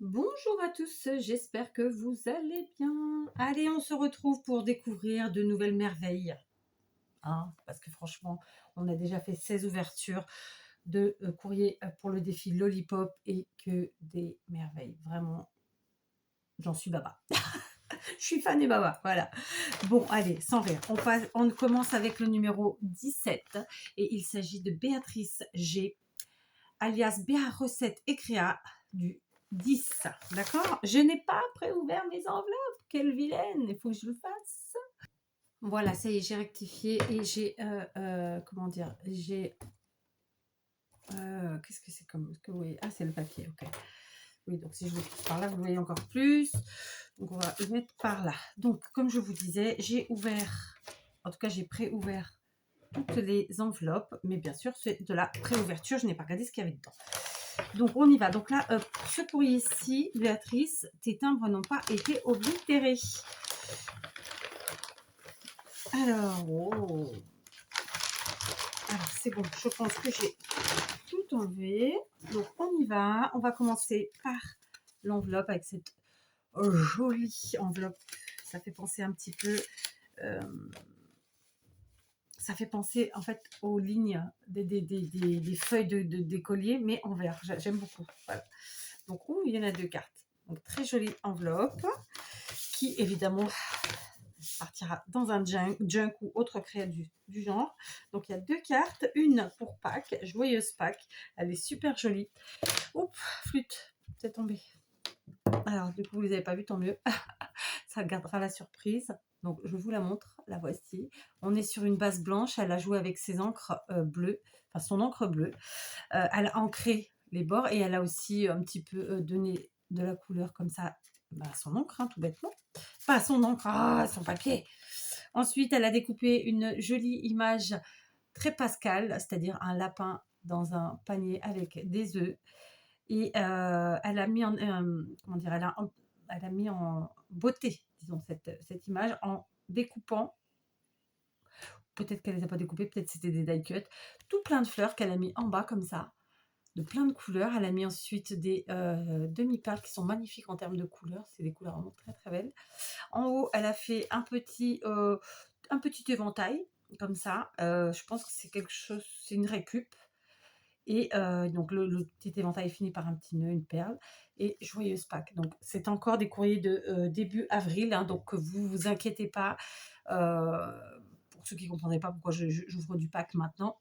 Bonjour à tous, j'espère que vous allez bien. Allez, on se retrouve pour découvrir de nouvelles merveilles. Hein, parce que franchement, on a déjà fait 16 ouvertures de courrier pour le défi Lollipop et que des merveilles. Vraiment, j'en suis baba. Je suis fan et baba, voilà. Bon, allez, sans rire. On commence avec le numéro 17 et il s'agit de Béatrice G, alias Béa Recette et Créa du 10. D'accord. Je n'ai pas préouvert mes enveloppes. Quelle vilaine. Il faut que je le fasse. Voilà, ça y est, j'ai rectifié et j'ai... comment dire. J'ai... qu'est-ce que c'est comme... que vous voyez. Ah, c'est le papier, ok. Oui, donc si je le pousse par là, vous voyez encore plus. Donc, on va le mettre par là. Donc, comme je vous disais, j'ai ouvert... En tout cas, j'ai pré-ouvert toutes les enveloppes. Mais bien sûr, c'est de la pré-ouverture. Je n'ai pas regardé ce qu'il y avait dedans. Donc, on y va. Donc là, ce courrier-ci, Béatrice, tes timbres n'ont pas été oblitérés. Alors, oh. Alors, c'est bon. Je pense que j'ai tout enlevé. Donc, on y va. On va commencer par l'enveloppe avec cette jolie enveloppe. Ça fait penser un petit peu... ça fait penser en fait aux lignes des feuilles des colliers, mais en vert. J'aime beaucoup. Voilà. Donc, il y en a 2 cartes. Donc, très jolie enveloppe qui, évidemment, partira dans un junk ou autre créa du genre. Donc, il y a 2 cartes. Une pour Pâques, joyeuse Pâques. Elle est super jolie. Oups, flûte, c'est tombé. Alors, du coup, vous ne les avez pas vu, tant mieux. Ça gardera la surprise. Donc, je vous la montre. La voici. On est sur une base blanche. Elle a joué avec ses encres bleues, enfin son encre bleue. Elle a ancré les bords et elle a aussi un petit peu donné de la couleur comme ça à son encre, tout bêtement. Pas à son encre, à son papier. Ensuite, elle a découpé une jolie image très pascale, c'est-à-dire un lapin dans un panier avec des œufs. Et elle a mis en, comment dire, elle a mis en beauté, disons, cette image en découpant, peut-être qu'elle ne les a pas découpées, peut-être c'était des die cuts, tout plein de fleurs qu'elle a mis en bas comme ça, de plein de couleurs. Elle a mis ensuite des demi-perles qui sont magnifiques en termes de couleurs, c'est des couleurs vraiment très très belles. En haut, elle a fait un petit éventail comme ça. Je pense que c'est quelque chose, c'est une récup. Et donc le petit éventail finit par un petit nœud, une perle. Et joyeuse Pâques. Donc c'est encore des courriers de début avril. Hein, donc vous inquiétez pas. Pour ceux qui ne comprendraient pas pourquoi j'ouvre du Pâques maintenant,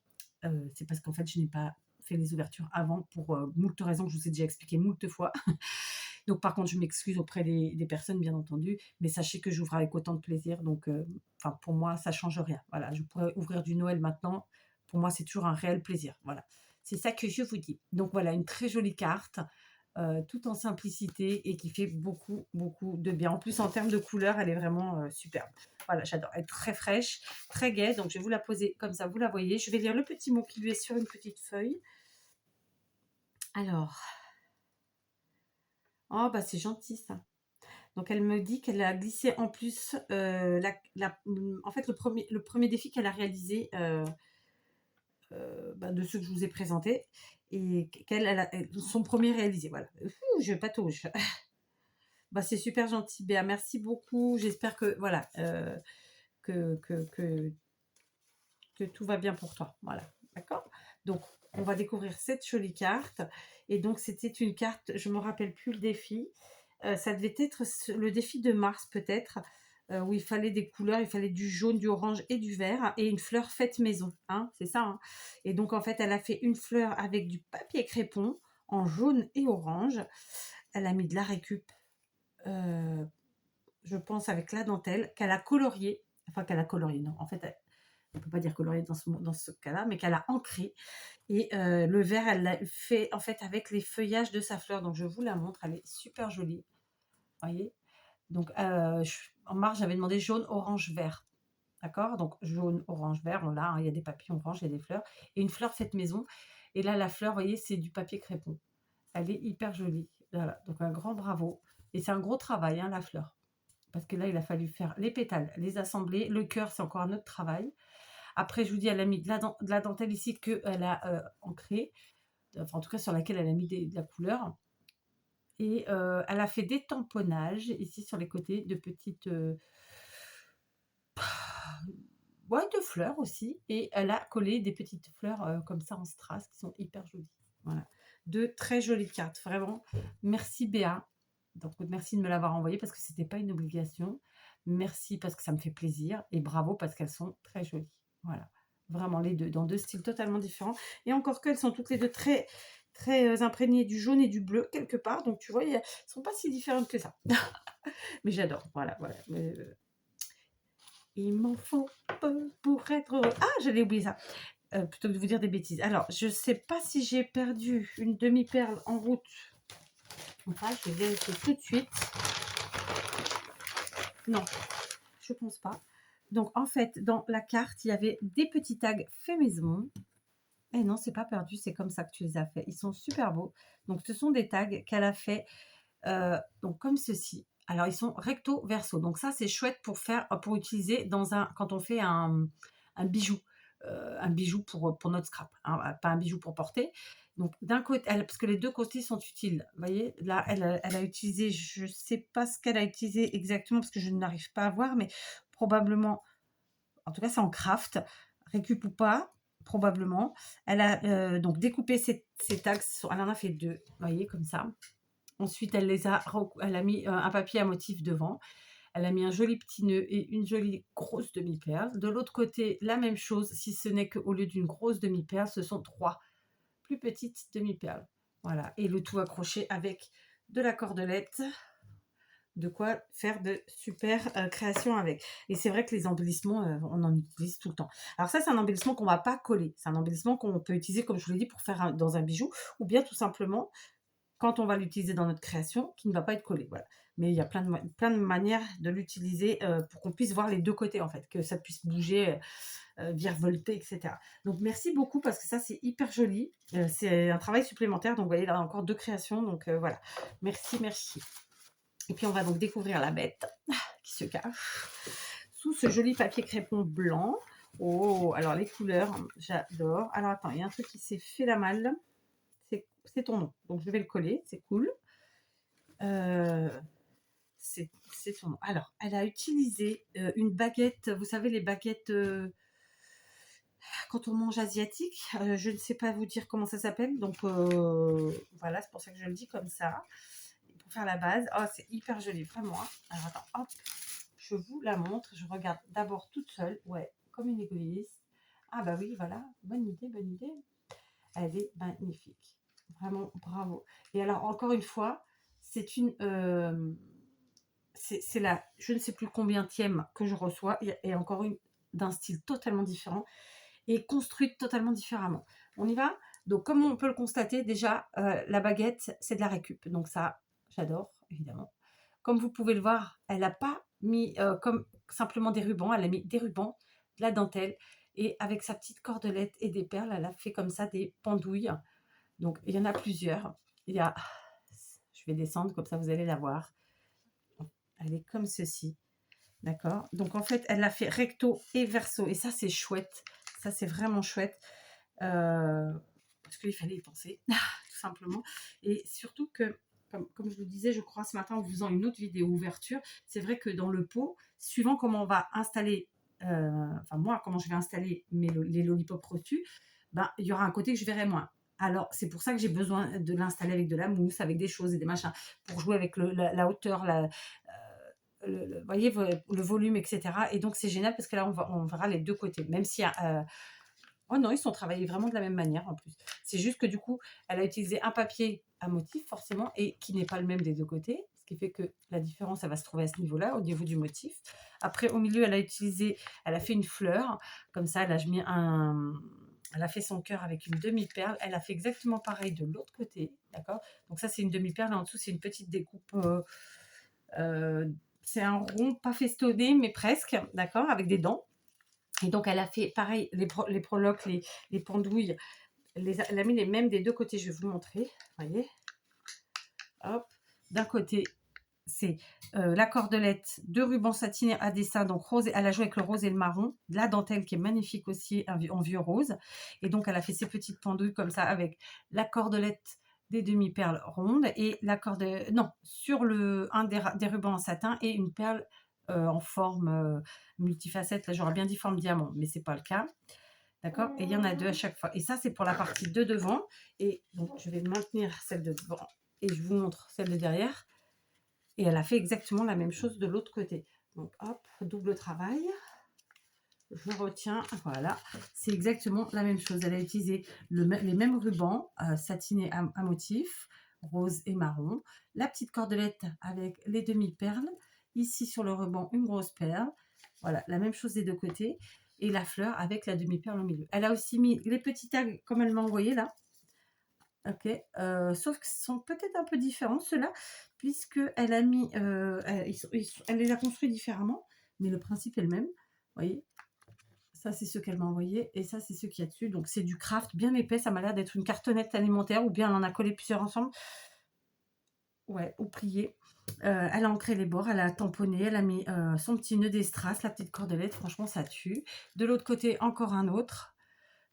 c'est parce qu'en fait je n'ai pas fait les ouvertures avant pour moult raisons que je vous ai déjà expliqué moult fois. Donc par contre je m'excuse auprès des personnes bien entendu, mais sachez que j'ouvre avec autant de plaisir. Donc pour moi ça change rien. Voilà, je pourrais ouvrir du Noël maintenant. Pour moi c'est toujours un réel plaisir. Voilà. C'est ça que je vous dis. Donc voilà, une très jolie carte, tout en simplicité et qui fait beaucoup, beaucoup de bien. En plus, en termes de couleur, elle est vraiment superbe. Voilà, j'adore. Elle est très fraîche, très gaie. Donc, je vais vous la poser comme ça, vous la voyez. Je vais lire le petit mot qui lui est sur une petite feuille. Alors, oh, bah c'est gentil ça. Donc, elle me dit qu'elle a glissé en plus, en fait, le premier défi qu'elle a réalisé de ceux que je vous ai présentés et son premier réalisé. Voilà. Je patauge. Bah, c'est super gentil, Béa. Merci beaucoup. J'espère que, voilà, que tout va bien pour toi. Voilà. D'accord. Donc, on va découvrir cette jolie carte. Et donc, c'était une carte, je ne me rappelle plus le défi. Ça devait être le défi de mars, peut-être, où il fallait des couleurs, il fallait du jaune, du orange et du vert, et une fleur faite maison. Hein, c'est ça. Hein. Et donc, en fait, elle a fait une fleur avec du papier crépon en jaune et orange. Elle a mis de la récup, je pense, avec la dentelle, qu'elle a coloriée. Enfin, qu'elle a coloriée, non. En fait, on ne peut pas dire coloriée dans ce cas-là, mais qu'elle a ancré. Et le vert, elle l'a fait en fait avec les feuillages de sa fleur. Donc, je vous la montre. Elle est super jolie. Vous voyez. Donc, en mars, j'avais demandé jaune, orange, vert. D'accord. Donc, jaune, orange, vert. On l'a. Hein, il y a des papillons orange, il y a des fleurs. Et une fleur faite maison. Et là, la fleur, vous voyez, c'est du papier crépon. Elle est hyper jolie. Voilà. Donc, un grand bravo. Et c'est un gros travail, hein, la fleur. Parce que là, il a fallu faire les pétales, les assembler. Le cœur, c'est encore un autre travail. Après, je vous dis, elle a mis de la dentelle ici qu'elle a ancrée. Enfin, en tout cas, sur laquelle elle a mis de la couleur. Et elle a fait des tamponnages ici sur les côtés de petites, ouais, de fleurs aussi, et elle a collé des petites fleurs, comme ça en strass qui sont hyper jolies. Voilà, de très jolies cartes, vraiment. Merci Béa. Donc merci de me l'avoir envoyé parce que c'était pas une obligation. Merci parce que ça me fait plaisir et bravo parce qu'elles sont très jolies. Voilà, vraiment les 2 dans 2 styles totalement différents et encore qu'elles sont toutes les 2 très, très, imprégnées du jaune et du bleu quelque part. Donc tu vois, elles sont pas si différentes que ça. Mais j'adore, voilà, voilà. Il m'en faut peu pour être heureux. Ah, j'allais oublier ça, plutôt que de vous dire des bêtises. Alors, je sais pas si j'ai perdu une demi-perle en route. Enfin, je vais vérifier tout de suite. Non, je pense pas. Donc, en fait, dans la carte, il y avait des petits tags fait maison. Et non, c'est pas perdu, c'est comme ça que tu les as fait. Ils sont super beaux. Donc, ce sont des tags qu'elle a fait, donc comme ceci. Alors, ils sont recto verso. Donc, ça, c'est chouette pour utiliser quand on fait un bijou. Un bijou pour notre scrap, hein, pas un bijou pour porter. Donc, d'un côté, parce que les 2 côtés sont utiles. Vous voyez, là, elle a utilisé, je ne sais pas ce qu'elle a utilisé exactement parce que je n'arrive pas à voir, mais probablement, en tout cas, c'est en craft, récup ou pas, probablement. Elle a donc découpé ces tags, elle en a fait 2, vous voyez, comme ça. Ensuite, elle a mis un papier à motif devant. Elle a mis un joli petit nœud et une jolie grosse demi-perle. De l'autre côté, la même chose, si ce n'est qu'au lieu d'une grosse demi-perle, ce sont 3 plus petites demi-perles. Voilà, et le tout accroché avec de la cordelette. De quoi faire de super créations avec. Et c'est vrai que les embellissements, on en utilise tout le temps. Alors ça, c'est un embellissement qu'on ne va pas coller. C'est un embellissement qu'on peut utiliser, comme je vous l'ai dit, pour faire dans un bijou, ou bien tout simplement quand on va l'utiliser dans notre création, qui ne va pas être collé. Voilà. Mais il y a plein de manières de l'utiliser pour qu'on puisse voir les 2 côtés, en fait, que ça puisse bouger, virevolter, etc. Donc merci beaucoup parce que ça, c'est hyper joli. C'est un travail supplémentaire. Donc vous voyez, là, encore 2 créations. Donc voilà. Merci, merci. Et puis on va donc découvrir la bête qui se cache sous ce joli papier crépon blanc. Oh, alors les couleurs, j'adore. Alors attends, il y a un truc qui s'est fait la malle. C'est ton nom. Donc je vais le coller, c'est cool. C'est son nom. Alors, elle a utilisé une baguette, vous savez, les baguettes quand on mange asiatique. Je ne sais pas vous dire comment ça s'appelle. Donc voilà, c'est pour ça que je le dis comme ça. Pour faire la base. Oh, c'est hyper joli, vraiment. Hein. Alors attends, hop, je vous la montre. Je regarde d'abord toute seule. Ouais, comme une égoïste. Ah bah oui, voilà. Bonne idée, bonne idée. Elle est magnifique. Vraiment, bravo. Et alors, encore une fois, c'est une... c'est la je ne sais plus combienième que je reçois. Et encore une d'un style totalement différent et construite totalement différemment. On y va. Donc, comme on peut le constater, déjà, la baguette, c'est de la récup. Donc ça, j'adore, évidemment. Comme vous pouvez le voir, elle n'a pas mis comme simplement des rubans. Elle a mis des rubans, de la dentelle. Et avec sa petite cordelette et des perles, elle a fait comme ça des pendouilles. Donc, il y en a plusieurs. Il y a... Je vais descendre, comme ça, vous allez la voir. Elle est comme ceci. D'accord. Donc, en fait, elle l'a fait recto et verso. Et ça, c'est chouette. Ça, c'est vraiment chouette. Parce qu'il fallait y penser, tout simplement. Et surtout que, comme je vous disais, je crois, ce matin, en vous faisant une autre vidéo ouverture, c'est vrai que dans le pot, suivant comment on va installer, enfin moi, comment je vais installer les lollipops reçus, ben, il y aura un côté que je verrai moins. Alors, c'est pour ça que j'ai besoin de l'installer avec de la mousse, avec des choses et des machins, pour jouer avec la hauteur, voyez, le volume, etc. Et donc, c'est génial parce que là, on verra les 2 côtés. Même s'il y a... oh non, ils sont travaillés vraiment de la même manière en plus. C'est juste que du coup, elle a utilisé un papier à motif forcément et qui n'est pas le même des 2 côtés. Ce qui fait que la différence, elle va se trouver à ce niveau-là, au niveau du motif. Après, au milieu, elle a fait une fleur. Comme ça, elle a fait son cœur avec une demi-perle. Elle a fait exactement pareil de l'autre côté. D'accord. Donc ça, c'est une demi-perle. Et en dessous, c'est une petite découpe. C'est un rond, pas festonné, mais presque. D'accord. Avec des dents. Et donc, elle a fait pareil, les proloques, les pendouilles, elle a mis les mêmes des 2 côtés. Je vais vous montrer. Vous voyez. Hop. D'un côté, c'est la cordelette, 2 rubans satinés à dessin, donc rose. Elle a joué avec le rose et le marron. De la dentelle qui est magnifique aussi en vieux rose. Et donc, elle a fait ses petites pendouilles comme ça avec la cordelette des demi-perles rondes et la corde, non, sur un des rubans en satin et une perle en forme multifacette. Là, j'aurais bien dit forme diamant, mais c'est pas le cas. D'accord? Et il y en a 2 à chaque fois. Et ça, c'est pour la partie de devant. Et donc, je vais maintenir celle de devant et je vous montre celle de derrière. Et elle a fait exactement la même chose de l'autre côté. Donc, hop, double travail. Je retiens, voilà, c'est exactement la même chose. Elle a utilisé les mêmes rubans satinés à motif, rose et marron. La petite cordelette avec les demi-perles. Ici sur le ruban, une grosse perle. Voilà, la même chose des deux côtés. Et la fleur avec la demi-perle au milieu. Elle a aussi mis les petits tags comme elle m'a envoyé là. Ok, sauf qu'ils sont peut-être un peu différents ceux-là, puisqu'elle a mis, elle les a construits différemment, mais le principe est le même. Vous voyez, ça c'est ce qu'elle m'a envoyé et ça c'est ce qu'il y a dessus. Donc c'est du craft bien épais, ça m'a l'air d'être une cartonnette alimentaire ou bien elle en a collé plusieurs ensemble. Ouais, ou plié. Elle a ancré les bords, elle a tamponné, elle a mis son petit nœud d'estrasse, la petite cordelette, franchement ça tue. De l'autre côté encore un autre.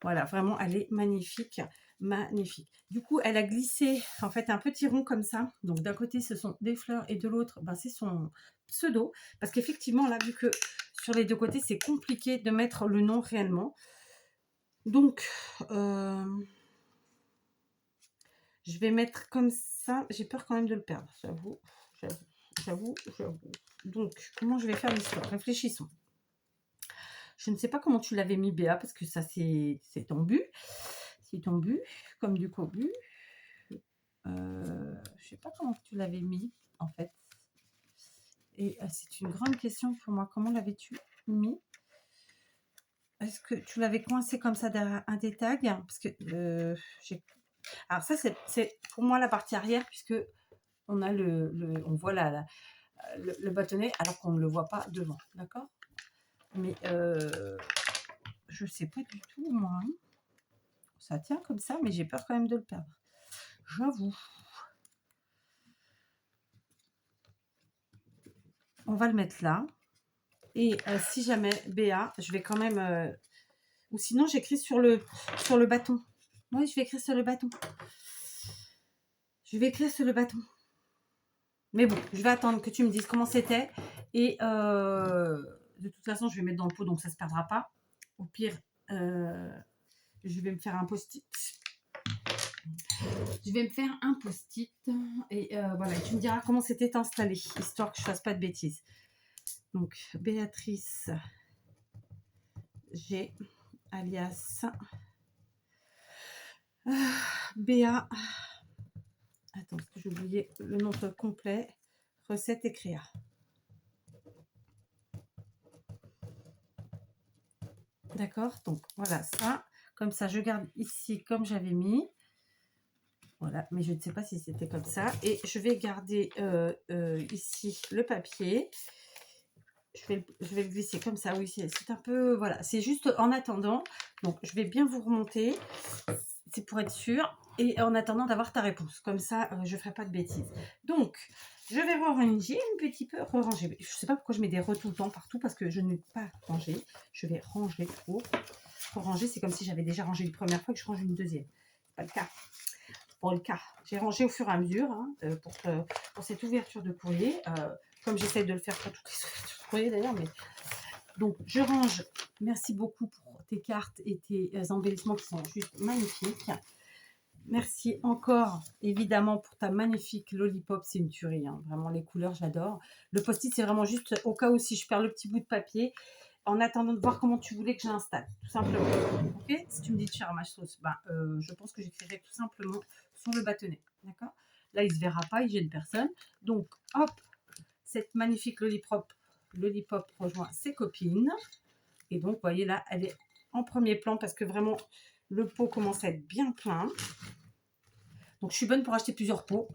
Voilà, vraiment, elle est magnifique, magnifique. Du coup, elle a glissé, en fait, un petit rond comme ça. Donc, d'un côté, ce sont des fleurs et de l'autre, ben, c'est son pseudo. Parce qu'effectivement, là, vu que sur les deux côtés, c'est compliqué de mettre le nom réellement. Donc, je vais mettre comme ça. J'ai peur quand même de le perdre, j'avoue, j'avoue. Donc, comment je vais faire l'histoire? Réfléchissons. Je ne sais pas comment tu l'avais mis, Béa, parce que ça, c'est ton but. C'est ton but, comme du cobu. Je ne sais pas comment tu l'avais mis, en fait. Et c'est une grande question pour moi. Comment l'avais-tu mis? Est-ce que tu l'avais coincé comme ça derrière un des tags? Parce que alors ça, c'est pour moi la partie arrière, puisque on a on voit le bâtonnet, alors qu'on ne le voit pas devant. D'accord? Mais je sais pas du tout, moi. Ça tient comme ça, mais j'ai peur quand même de le perdre. J'avoue. On va le mettre là. Et si jamais, Béa, je vais quand même... ou sinon, j'écris sur le bâton. Oui, je vais écrire sur le bâton. Je vais écrire sur le bâton. Mais bon, je vais attendre que tu me dises comment c'était. Et de toute façon, je vais mettre dans le pot, donc ça ne se perdra pas. Au pire, je vais me faire un post-it. Je vais me faire un post-it. Et voilà, tu me diras comment c'était installé, histoire que je ne fasse pas de bêtises. Donc, Béatrice G, alias Béa. Attends, parce que j'ai oublié le nom complet. Recette et créa. D'accord, donc voilà ça. Comme ça, je garde ici comme j'avais mis. Voilà, mais je ne sais pas si c'était comme ça. Et je vais garder ici le papier. Je vais le glisser comme ça. Oui, c'est un peu... Voilà, c'est juste en attendant. Donc, je vais bien vous remonter. C'est pour être sûr. Et en attendant d'avoir ta réponse. Comme ça, je ne ferai pas de bêtises. Donc, je vais ranger un petit peu. Ranger. Je ne sais pas pourquoi je mets des re tout le temps partout. Parce que je n'ai pas rangé. Je vais ranger trop. Ranger, c'est comme si j'avais déjà rangé une première fois que je range une deuxième. C'est pas le cas. Pour le cas. J'ai rangé au fur et à mesure hein, pour cette ouverture de courrier. Comme j'essaie de le faire pour toutes les ouvertures de courrier d'ailleurs. Mais... Donc, je range. Merci beaucoup pour tes cartes et tes embellissements qui sont juste magnifiques. Merci encore, évidemment, pour ta magnifique lollipop. C'est une tuerie. Hein. Vraiment, les couleurs, j'adore. Le post-it, c'est vraiment juste au cas où si je perds le petit bout de papier, en attendant de voir comment tu voulais que je l'installe, tout simplement. Ok? Si tu me dis de faire ma sauce, ben, je pense que j'écrirai tout simplement sur le bâtonnet. D'accord? Là, il ne se verra pas, il gêne personne. Donc, hop, cette magnifique lollipop rejoint ses copines. Et donc, vous voyez là, elle est en premier plan parce que vraiment, le pot commence à être bien plein. Donc, je suis bonne pour acheter plusieurs pots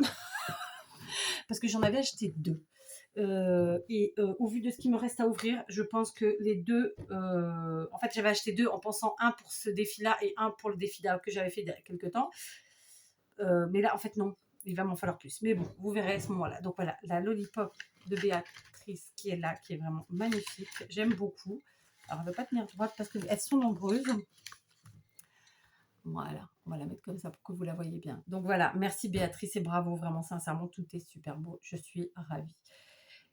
parce que j'en avais acheté 2. Au vu de ce qui me reste à ouvrir, je pense que les 2... en fait, j'avais acheté 2 en pensant un pour ce défi-là et un pour le défi que j'avais fait il y a quelques temps. Mais là, en fait, non. Il va m'en falloir plus. Mais bon, vous verrez à ce moment-là. Donc voilà, la lollipop de Béatrice qui est là, qui est vraiment magnifique. J'aime beaucoup. Alors, elle ne va pas tenir droite parce qu'elles sont nombreuses. Voilà, on va la mettre comme ça pour que vous la voyez bien. Donc voilà, merci Béatrice et bravo, vraiment sincèrement, tout est super beau. Je suis ravie.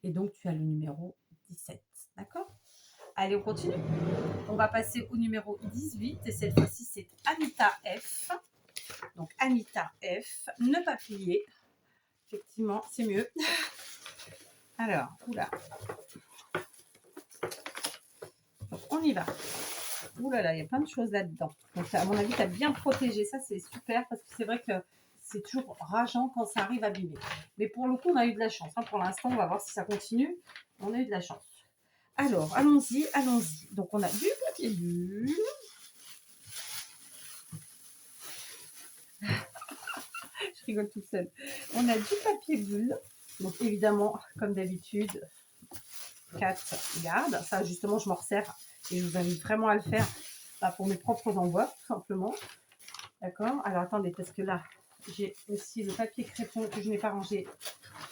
Et donc tu as le numéro 17, d'accord? Allez, on continue. On va passer au numéro 18 et cette fois-ci c'est Anita F. Donc Anita F, ne pas plier. Effectivement, c'est mieux. Alors, oula. Donc, on y va. Ouh là là, il y a plein de choses là-dedans. Donc, à mon avis, tu as bien protégé. Ça, c'est super parce que c'est vrai que c'est toujours rageant quand ça arrive abîmé. Mais pour le coup, on a eu de la chance. Hein. Pour l'instant, on va voir si ça continue. On a eu de la chance. Alors, allons-y, allons-y. Donc, on a du papier bulle. Je rigole toute seule. On a du papier bulle. Donc, évidemment, comme d'habitude, 4 gardes. Ça, justement, je m'en resserre et je vous invite vraiment à le faire pour mes propres envois, tout simplement. D'accord? Alors, attendez, parce que là, j'ai aussi le papier crépon que je n'ai pas rangé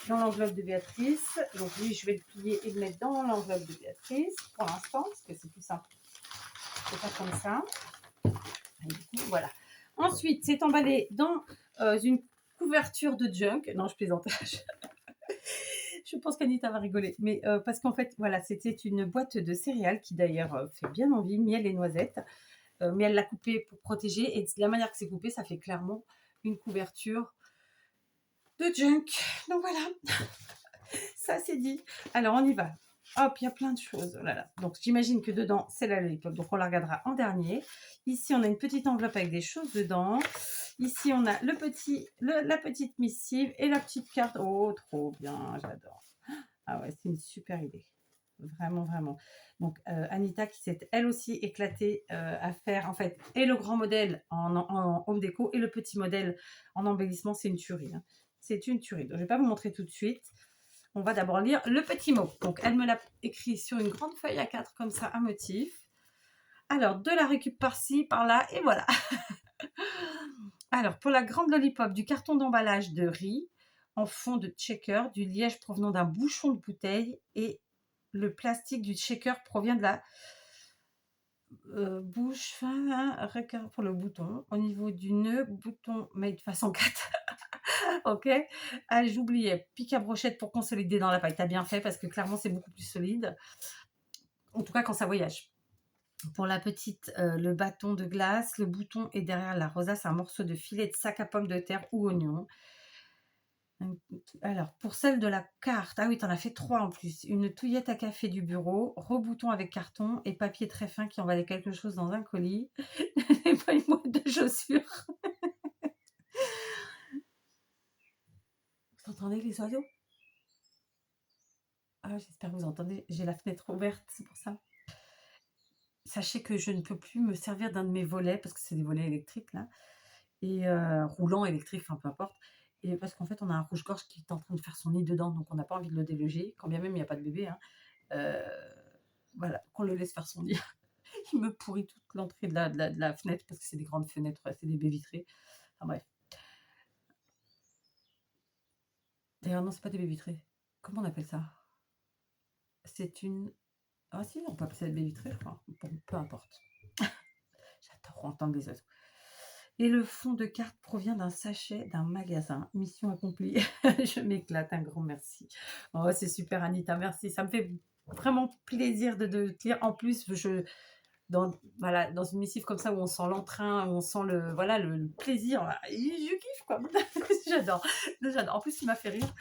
dans l'enveloppe de Béatrice. Donc, lui, je vais le plier et le mettre dans l'enveloppe de Béatrice pour l'instant, parce que c'est plus simple. C'est pas comme ça. Et du coup, voilà. Ensuite, c'est emballé dans une couverture de junk. Non, je plaisante. Je pense qu'Anita va rigoler. Mais parce qu'en fait, voilà, c'était une boîte de céréales qui d'ailleurs fait bien envie, miel et noisettes. Mais elle l'a coupée pour protéger. Et de la manière que c'est coupé, ça fait clairement une couverture de junk. Donc voilà, ça c'est dit. Alors on y va. Hop, il y a plein de choses. Oh là là. Donc j'imagine que dedans, c'est la lollipop. Donc on la regardera en dernier. Ici, on a une petite enveloppe avec des choses dedans. Ici, on a la petite missive et la petite carte. Oh, trop bien, j'adore. Ah ouais, c'est une super idée. Vraiment, vraiment. Donc, Anita qui s'est elle aussi éclatée à faire, en fait, et le grand modèle en home déco et le petit modèle en embellissement, c'est une tuerie. Hein. C'est une tuerie. Donc, je ne vais pas vous montrer tout de suite. On va d'abord lire le petit mot. Donc, elle me l'a écrit sur une grande feuille A4, comme ça, un motif. Alors, de la récup par-ci, par-là, et voilà. Alors, pour la grande lollipop, du carton d'emballage de riz en fond de shaker, du liège provenant d'un bouchon de bouteille et le plastique du shaker provient de la bouche fin pour le bouton. Au niveau du nœud, bouton made façon 4. Ok. Ah, j'oubliais. Pique à brochette pour consolider dans la paille. T'as bien fait parce que clairement, c'est beaucoup plus solide. En tout cas, quand ça voyage. Pour la petite, le bâton de glace, le bouton est derrière la rosace, un morceau de filet de sac à pommes de terre ou oignon. Alors, pour celle de la carte, ah oui, t'en as fait 3 en plus. Une touillette à café du bureau, rebouton avec carton et papier très fin qui emballait quelque chose dans un colis. Et pas une boîte de chaussures. Vous entendez les oiseaux? Ah, j'espère que vous entendez. J'ai la fenêtre ouverte, c'est pour ça. Sachez que je ne peux plus me servir d'un de mes volets, parce que c'est des volets électriques, là, et roulants électriques, enfin peu importe. Et parce qu'en fait, on a un rouge-gorge qui est en train de faire son nid dedans, donc on n'a pas envie de le déloger, quand bien même il n'y a pas de bébé. Hein. Voilà, qu'on le laisse faire son nid. Il me pourrit toute l'entrée de la fenêtre, parce que c'est des grandes fenêtres, c'est des baies vitrées. Enfin bref. D'ailleurs, non, c'est pas des baies vitrées. Comment on appelle ça? C'est une... Ah si, on peut appeler ça des baies vitrées, je crois. Bon, peu importe. J'adore entendre les oiseaux. Et le fond de carte provient d'un sachet d'un magasin. Mission accomplie. Je m'éclate, un grand merci. Oh, c'est super, Anita, merci. Ça me fait vraiment plaisir de te lire. En plus, voilà, dans une missive comme ça où on sent l'entrain, où on sent le plaisir. Je kiffe, quoi. J'adore. J'adore. En plus, il m'a fait rire.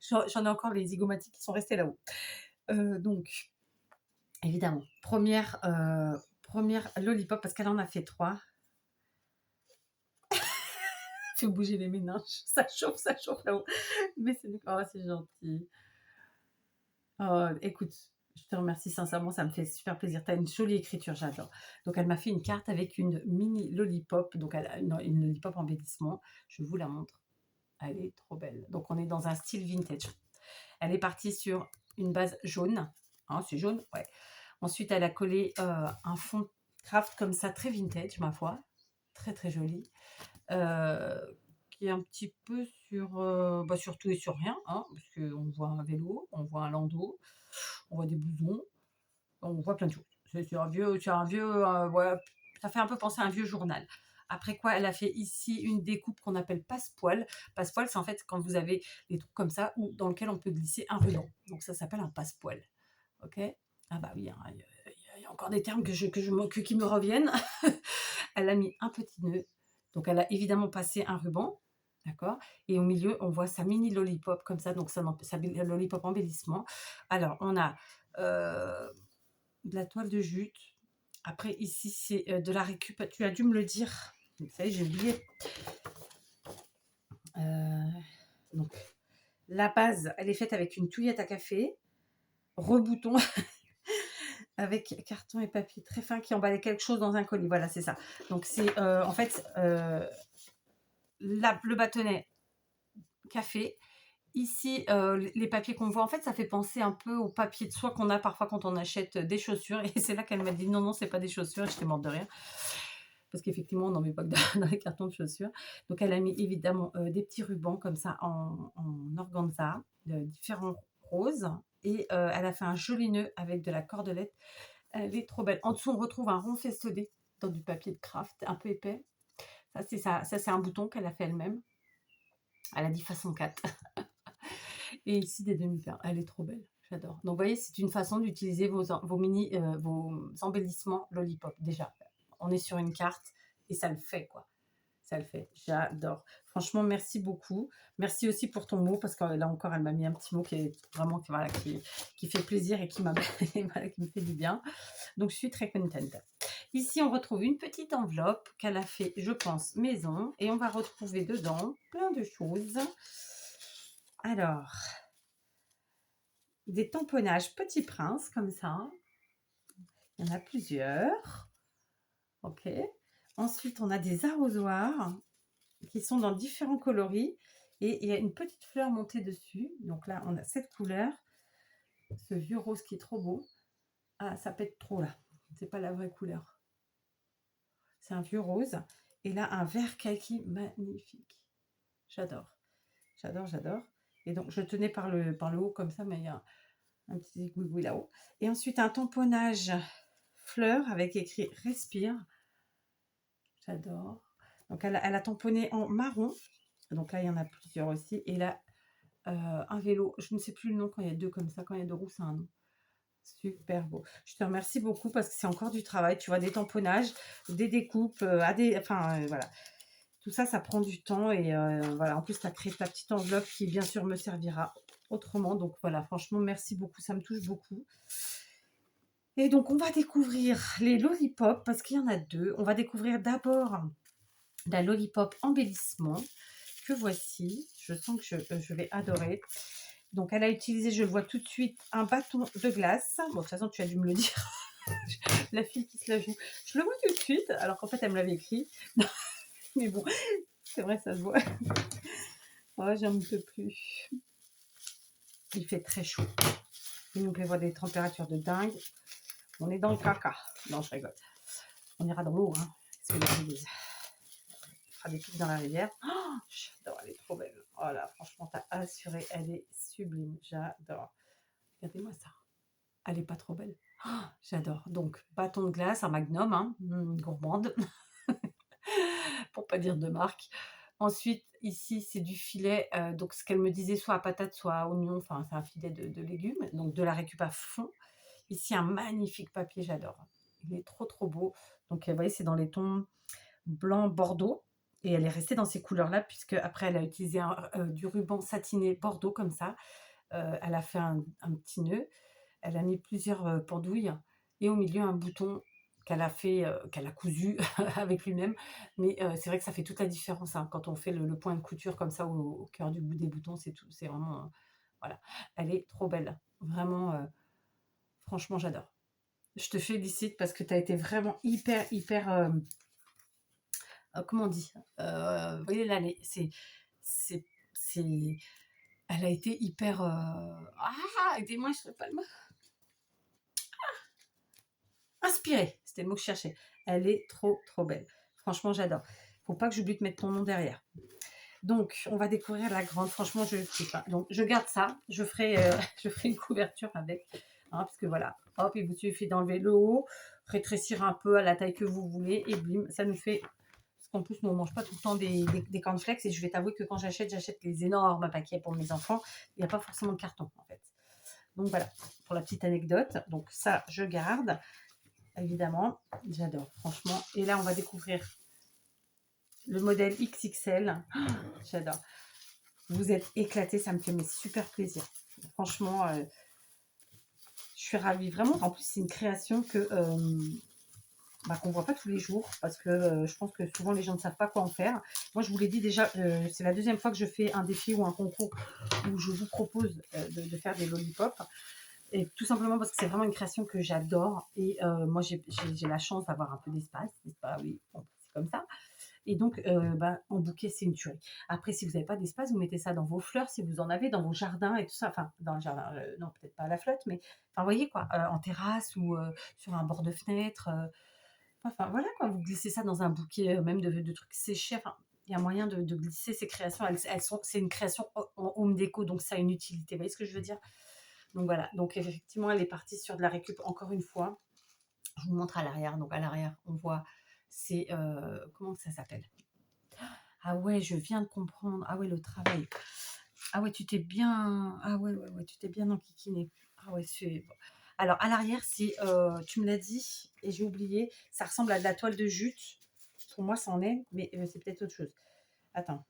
J'en ai encore les zygomatiques qui sont restés là-haut. Donc, évidemment, première lollipop, parce qu'elle en a fait 3. Fait bouger les méninges. Ça chauffe là-haut. Mais c'est gentil. Oh, écoute, je te remercie sincèrement, ça me fait super plaisir. Tu as une jolie écriture, j'adore. Donc, elle m'a fait une carte avec une mini lollipop. Donc, elle a une lollipop embellissement. Je vous la montre. Elle est trop belle. Donc, on est dans un style vintage. Elle est partie sur une base jaune. Hein, c'est jaune, ouais. Ensuite, elle a collé un fond craft comme ça, très vintage, ma foi. Très, très joli. Qui est un petit peu sur tout et sur rien, hein, parce qu'on voit un vélo, on voit un landau, on voit des blousons, on voit plein de choses. C'est un vieux, ouais, ça fait un peu penser à un vieux journal. Après quoi, elle a fait ici une découpe qu'on appelle passe-poil. Passe-poil, c'est en fait quand vous avez des trucs comme ça ou dans lequel on peut glisser un ruban. Donc ça s'appelle un passe-poil. Ok. Ah bah oui, hein, il y a encore des termes qui me reviennent. Elle a mis un petit nœud. Donc elle a évidemment passé un ruban. D'accord. Et au milieu, on voit sa mini lollipop comme ça. Donc sa lollipop embellissement. Alors, on a de la toile de jute. Après, ici, c'est de la récup. Tu as dû me le dire. Ça y est, j'ai oublié. Donc, la base, elle est faite avec une touillette à café, rebouton avec carton et papier très fin qui emballait quelque chose dans un colis. Voilà, c'est ça. Donc, c'est en fait le bâtonnet café. Ici, les papiers qu'on voit, en fait, ça fait penser un peu aux papiers de soie qu'on a parfois quand on achète des chaussures. Et c'est là qu'elle m'a dit non, non, c'est pas des chaussures. Et j'étais morte de rire. Parce qu'effectivement, on n'en met pas que dans les cartons de chaussures. Donc, elle a mis évidemment des petits rubans comme ça en organza, de différents roses. Et elle a fait un joli nœud avec de la cordelette. Elle est trop belle. En dessous, on retrouve un rond festonné dans du papier de craft un peu épais. Ça, c'est un bouton qu'elle a fait elle-même. Elle a dit façon 4. Et ici, des demi-perles. Elle est trop belle. J'adore. Donc, vous voyez, c'est une façon d'utiliser vos embellissements Lollipop. Déjà, on est sur une carte et ça le fait, quoi. Ça le fait. J'adore. Franchement, merci beaucoup. Merci aussi pour ton mot, parce que là encore, elle m'a mis un petit mot qui est vraiment voilà, qui fait plaisir et qui, voilà, qui me fait du bien. Donc, je suis très contente. Ici, on retrouve une petite enveloppe qu'elle a fait, je pense, maison. Et on va retrouver dedans plein de choses. Alors, des tamponnages Petit Prince, comme ça. Il y en a plusieurs. Ok. Ensuite, on a des arrosoirs qui sont dans différents coloris. Et il y a une petite fleur montée dessus. Donc là, on a cette couleur. Ce vieux rose qui est trop beau. Ah, ça pète trop là. C'est pas la vraie couleur. C'est un vieux rose. Et là, un vert kaki magnifique. J'adore. J'adore, j'adore. Et donc, je tenais par le haut comme ça, mais il y a un petit goui là-haut. Et ensuite, un tamponnage fleur avec écrit Respire. J'adore. Donc, elle a tamponné en marron. Donc là, il y en a plusieurs aussi. Et là, un vélo. Je ne sais plus le nom quand il y a deux comme ça. Quand il y a deux roues, c'est un nom. Super beau. Je te remercie beaucoup parce que c'est encore du travail. Tu vois, des tamponnages, des découpes, voilà. Tout ça, ça prend du temps. Et voilà, en plus, tu as créé ta petite enveloppe qui, bien sûr, me servira autrement. Donc voilà, franchement, merci beaucoup. Ça me touche beaucoup. Et donc, on va découvrir les lollipops parce qu'il y en a deux. On va découvrir d'abord la lollipop embellissement que voici. Je sens que je vais adorer. Donc, elle a utilisé, je le vois tout de suite, un bâton de glace. Bon, de toute façon, tu as dû me le dire. La fille qui se la joue. Je le vois tout de suite, alors qu'en fait, elle me l'avait écrit. Mais bon, c'est vrai, ça se voit. Oh, j'en peux plus. Il fait très chaud. Il nous prévoit des températures de dingue. On est dans le caca. Non, je rigole. On ira dans l'eau, hein. C'est ce que les gens disent. On fera des pics dans la rivière. Oh, j'adore, elle est trop belle. Oh là, franchement, t'as assuré, elle est sublime. J'adore. Regardez-moi ça. Elle est pas trop belle. Oh, j'adore. Donc, bâton de glace, un magnum, hein, gourmande. Pour pas dire de marque. Ensuite, ici, c'est du filet. Donc, ce qu'elle me disait, soit à patate, soit à oignon. Enfin, c'est un filet de légumes. Donc, de la récup à fond. Ici, un magnifique papier, j'adore. Il est trop, trop beau. Donc, vous voyez, c'est dans les tons blanc bordeaux. Et elle est restée dans ces couleurs-là, puisque après, elle a utilisé du ruban satiné bordeaux, comme ça. Elle a fait un petit nœud. Elle a mis plusieurs pendouilles. Et au milieu, un bouton qu'elle a fait, qu'elle a cousu avec lui-même. Mais c'est vrai que ça fait toute la différence, hein, quand on fait le point de couture comme ça au cœur du bout des boutons. C'est tout. C'est vraiment... voilà. Elle est trop belle. Vraiment... franchement, j'adore. Je te félicite parce que tu as été vraiment hyper, comment on dit, vous voyez là, c'est, elle a été hyper, aidez-moi, je ne sais pas le mot. Inspirée, c'était le mot que je cherchais. Elle est trop, trop belle. Franchement, j'adore. Faut pas que j'oublie de mettre ton nom derrière. Donc, on va découvrir la grande. Franchement, je ne sais pas. Donc, je garde ça. Je ferai, je ferai une couverture avec. Hein, parce que voilà, hop, il vous suffit d'enlever le haut, rétrécir un peu à la taille que vous voulez et blim, ça nous fait Parce qu'en plus, nous, on mange pas tout le temps des cornflakes et je vais t'avouer que quand j'achète les énormes paquets pour mes enfants. Il n'y a pas forcément de carton, en fait. Donc voilà, pour la petite anecdote. Donc ça, je garde, évidemment. J'adore, franchement. Et là, on va découvrir le modèle XXL. J'adore. Vous êtes éclatés, ça me fait super plaisir. Franchement, je suis ravie. Vraiment, en plus, c'est une création qu'on ne voit pas tous les jours parce que je pense que souvent les gens ne savent pas quoi en faire. Moi, je vous l'ai dit déjà, c'est la deuxième fois que je fais un défi ou un concours où je vous propose de faire des lollipops. Et tout simplement parce que c'est vraiment une création que j'adore. Et moi, j'ai la chance d'avoir un peu d'espace, n'est-ce pas? Oui, bon, c'est comme ça. Et donc, en bouquet, c'est une tuerie. Après, si vous n'avez pas d'espace, vous mettez ça dans vos fleurs, si vous en avez, dans vos jardins et tout ça. Enfin, dans le jardin, non, peut-être pas à la flotte, mais enfin, vous voyez quoi, en terrasse ou sur un bord de fenêtre. Enfin, voilà quoi, vous glissez ça dans un bouquet même de trucs séchés. Enfin, il y a moyen de glisser ces créations. C'est une création en home déco, donc ça a une utilité. Vous voyez ce que je veux dire? Donc voilà. Donc effectivement, elle est partie sur de la récup encore une fois. Je vous montre à l'arrière. Donc à l'arrière, on voit, c'est comment ça s'appelle? Ah ouais, je viens de comprendre. Ah ouais, le travail. Ah ouais, tu t'es bien. Ah ouais, ouais, ouais, tu t'es bien enquiquiné. Ah ouais, c'est. Bon. Alors, à l'arrière, c'est. Tu me l'as dit et j'ai oublié. Ça ressemble à de la toile de jute. Pour moi, ça en est, mais c'est peut-être autre chose. Attends.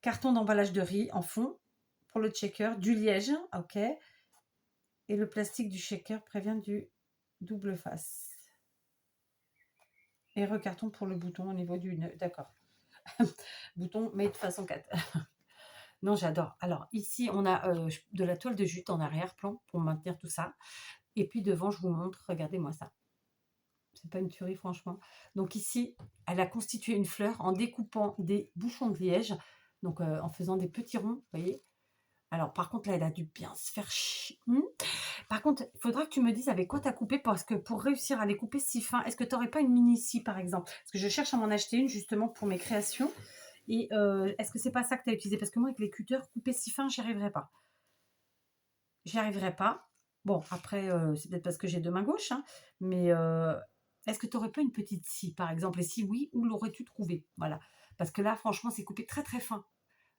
Carton d'emballage de riz en fond pour le shaker. Du liège, ok. Et le plastique du shaker prévient du double face. Et recarton pour le bouton au niveau du. D'accord. Bouton made façon 4. Non, j'adore. Alors ici, on a de la toile de jute en arrière-plan pour maintenir tout ça. Et puis devant, je vous montre, regardez-moi ça. C'est pas une tuerie, franchement. Donc ici, elle a constitué une fleur en découpant des bouchons de liège, donc en faisant des petits ronds, vous voyez. Alors par contre, là, elle a dû bien se faire chier. Par contre, il faudra que tu me dises avec quoi tu as coupé, parce que pour réussir à les couper si fin, est-ce que tu n'aurais pas une mini scie, par exemple? Parce que je cherche à m'en acheter une, justement, pour mes créations. Et est-ce que c'est pas ça que tu as utilisé? Parce que moi, avec les cutters, couper si fin, j'y arriverai pas. J'y arriverai pas. Bon, après, c'est peut-être parce que j'ai deux mains gauches, hein, mais est-ce que tu n'aurais pas une petite scie, par exemple? Et si oui, où l'aurais-tu trouvé? Voilà. Parce que là, franchement, c'est coupé très très fin.